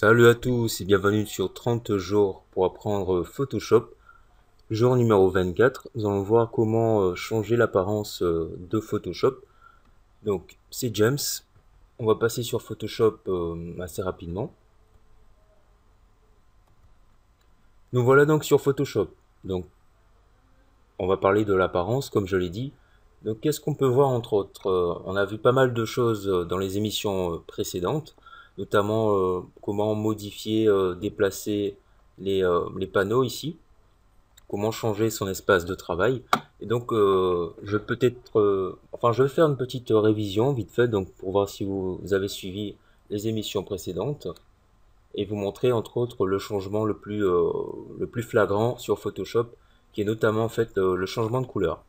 Salut à tous et bienvenue sur 30 jours pour apprendre Photoshop. Jour numéro 24, nous allons voir comment changer l'apparence de Photoshop. Donc c'est James, on va passer sur Photoshop assez rapidement. Nous voilà donc sur Photoshop. Donc on va parler de l'apparence comme je l'ai dit. Donc qu'est-ce qu'on peut voir entre autres? On a vu pas mal de choses dans les émissions précédentes, notamment comment modifier, déplacer les panneaux ici. Comment changer son espace de travail. Et donc, je vais faire une petite révision vite fait, donc pour voir si vous avez suivi les émissions précédentes et vous montrer entre autres le changement le plus flagrant sur Photoshop, qui est notamment en fait le changement de couleur.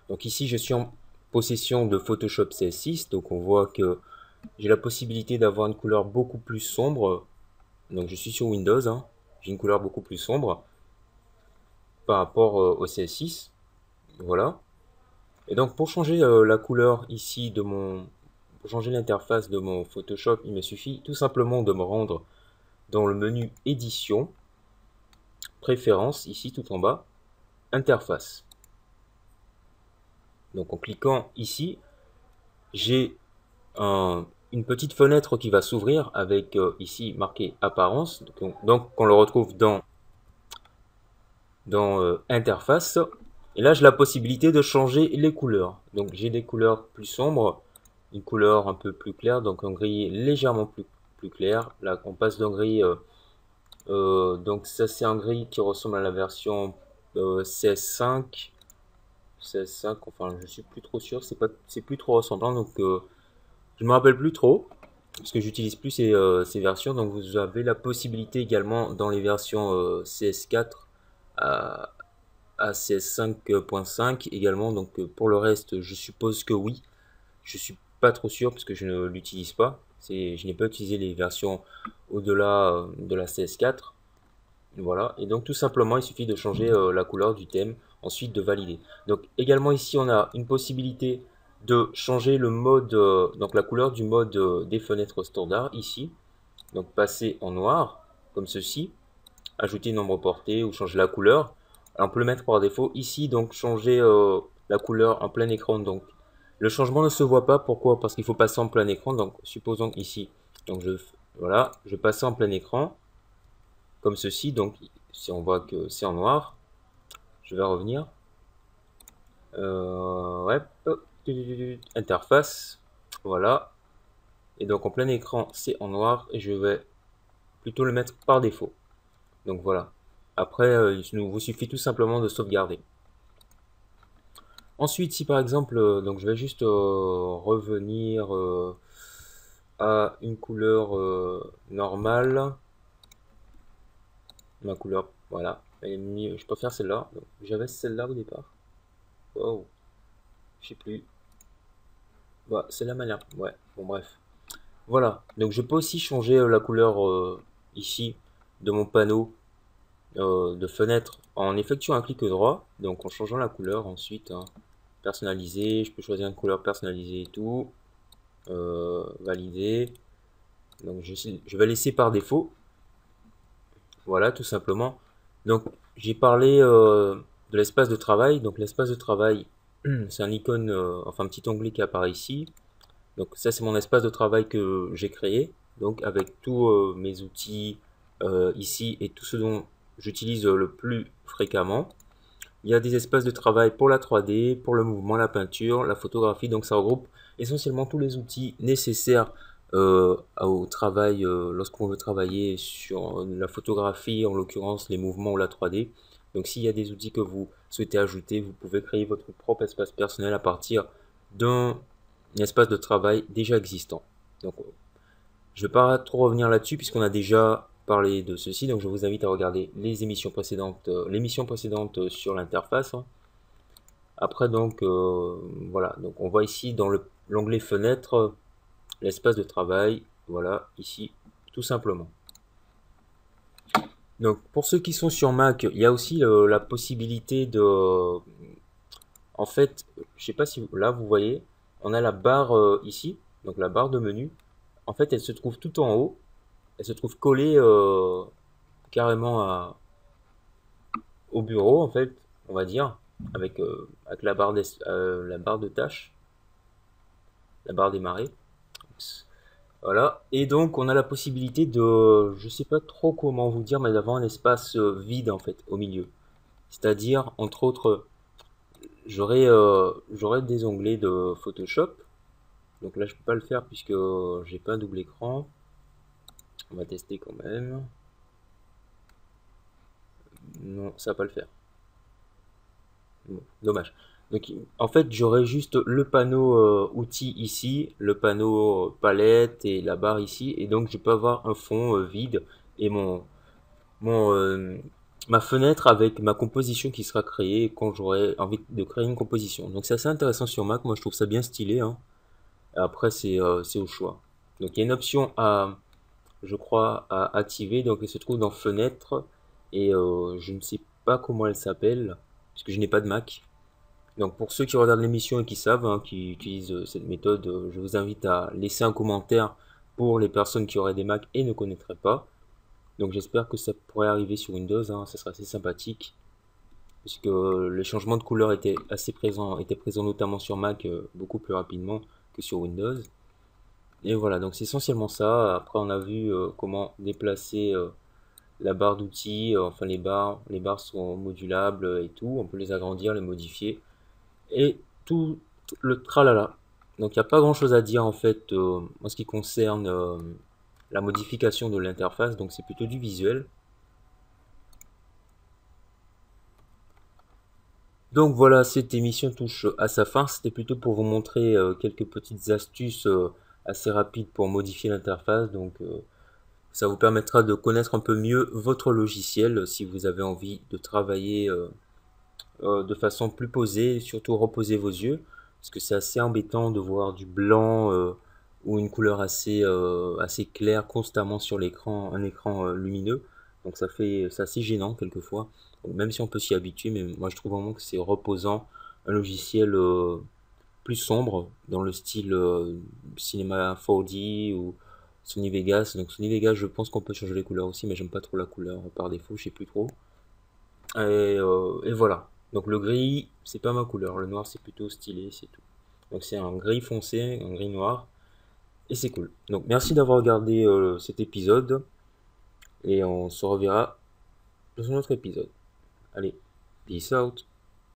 Donc ici, je suis en possession de Photoshop CS6, donc on voit que j'ai la possibilité d'avoir une couleur beaucoup plus sombre. Donc je suis sur Windows, hein. J'ai une couleur beaucoup plus sombre par rapport au CS6. Voilà. Et donc pour changer la couleur ici pour changer l'interface de mon Photoshop, il me suffit tout simplement de me rendre dans le menu édition, préférences, ici tout en bas, interface. Donc en cliquant ici, j'ai une petite fenêtre qui va s'ouvrir avec ici marqué apparence. Donc on le retrouve dans interface. Et là j'ai la possibilité de changer les couleurs. Donc j'ai des couleurs plus sombres, une couleur un peu plus claire, donc un gris légèrement plus clair. Là on passe d'un gris, donc ça c'est un gris qui ressemble à la version CS5. CS5, enfin je suis plus trop sûr, c'est plus trop ressemblant, donc je me rappelle plus trop parce que j'utilise plus ces versions. Donc vous avez la possibilité également dans les versions CS4 à CS5.5 également. Donc pour le reste, je suppose que oui. Je suis pas trop sûr parce que je ne l'utilise pas. Je n'ai pas utilisé les versions au-delà de la CS4. Voilà. Et donc tout simplement, il suffit de changer la couleur du thème, ensuite de valider. Donc également ici, on a une possibilité de changer le mode, donc la couleur du mode des fenêtres standard ici. Donc passer en noir, comme ceci. Ajouter nombre porté ou changer la couleur. Alors, on peut le mettre par défaut ici, donc changer la couleur en plein écran. Donc le changement ne se voit pas. Pourquoi? Parce qu'il faut passer en plein écran. Donc supposons ici, donc voilà, je passe en plein écran comme ceci. Donc si on voit que c'est en noir, je vais revenir. Ouais, interface, voilà. Et donc en plein écran, c'est en noir et je vais plutôt le mettre par défaut. Donc voilà. Après, il vous suffit tout simplement de sauvegarder. Ensuite, si par exemple, donc je vais juste revenir à une couleur normale, ma couleur, voilà, elle est mieux, je préfère celle-là. J'avais celle-là au départ. Wow, je sais plus. Voilà, c'est la manière. Ouais, bon bref. Voilà, donc je peux aussi changer la couleur ici de mon panneau de fenêtre en effectuant un clic droit, donc en changeant la couleur ensuite, hein, personnaliser, je peux choisir une couleur personnalisée et tout, valider, donc je vais laisser par défaut, voilà tout simplement. Donc j'ai parlé de l'espace de travail, donc l'espace de travail c'est un icône, enfin un petit onglet qui apparaît ici, donc ça c'est mon espace de travail que j'ai créé, donc avec tous mes outils ici et tout ce dont j'utilise le plus fréquemment. Il y a des espaces de travail pour la 3D, pour le mouvement, la peinture, la photographie, donc ça regroupe essentiellement tous les outils nécessaires au travail lorsqu'on veut travailler sur la photographie, en l'occurrence les mouvements ou la 3D. Donc s'il y a des outils que vous souhaitez ajouter, vous pouvez créer votre propre espace personnel à partir d'un espace de travail déjà existant. Donc je ne vais pas trop revenir là-dessus puisqu'on a déjà parlé de ceci, donc je vous invite à regarder les émissions précédentes, l'émission précédente sur l'interface, hein. Après donc voilà, donc on voit ici dans l'onglet fenêtre l'espace de travail, voilà ici tout simplement. Donc pour ceux qui sont sur Mac, il y a aussi la possibilité de, en fait, je sais pas si là vous voyez, on a la barre ici, donc la barre de menu. En fait, elle se trouve tout en haut. elle se trouve collée carrément au bureau, en fait, on va dire, avec la barre de tâches, la barre démarrée. Voilà. Et donc, on a la possibilité de, je sais pas trop comment vous dire, mais d'avoir un espace vide, en fait, au milieu. C'est-à-dire, entre autres, j'aurai des onglets de Photoshop. Donc là, je peux pas le faire puisque j'ai pas un double écran. On va tester quand même. Non, ça va pas le faire. Bon, dommage. Donc, en fait, j'aurai juste le panneau outils ici, le panneau palette et la barre ici. Et donc, je peux avoir un fond vide et mon, euh, ma fenêtre avec ma composition qui sera créée quand j'aurai envie de créer une composition. Donc, c'est assez intéressant sur Mac. Moi, je trouve ça bien stylé, hein. Après, c'est au choix. Donc, il y a une option je crois, à activer. Donc, elle se trouve dans Fenêtre. Et je ne sais pas comment elle s'appelle, puisque je n'ai pas de Mac. Donc, pour ceux qui regardent l'émission et qui savent, hein, qui utilisent cette méthode, je vous invite à laisser un commentaire pour les personnes qui auraient des Mac et ne connaîtraient pas. Donc, j'espère que ça pourrait arriver sur Windows, hein, ça serait assez sympathique. Puisque le changement de couleur était présent notamment sur Mac beaucoup plus rapidement que sur Windows. Et voilà, donc c'est essentiellement ça. Après, on a vu comment déplacer la barre d'outils, enfin les barres sont modulables et tout. On peut les agrandir, les modifier et tout le tralala. Donc il n'y a pas grand chose à dire en fait en ce qui concerne la modification de l'interface. Donc c'est plutôt du visuel. Donc voilà, cette émission touche à sa fin. C'était plutôt pour vous montrer quelques petites astuces assez rapides pour modifier l'interface. Donc ça vous permettra de connaître un peu mieux votre logiciel si vous avez envie de travailler de façon plus posée, surtout reposer vos yeux, parce que c'est assez embêtant de voir du blanc ou une couleur assez claire constamment sur l'écran, un écran lumineux. Donc c'est assez gênant quelquefois. Donc, même si on peut s'y habituer, mais moi je trouve vraiment que c'est reposant, un logiciel plus sombre dans le style cinéma 4D ou Sony Vegas. Donc Sony Vegas, je pense qu'on peut changer les couleurs aussi, mais j'aime pas trop la couleur par défaut, je sais plus trop. Et voilà. Donc le gris, c'est pas ma couleur. Le noir, c'est plutôt stylé, c'est tout. Donc c'est un gris foncé, un gris noir, et c'est cool. Donc merci d'avoir regardé cet épisode, et on se reverra dans un autre épisode. Allez, peace out.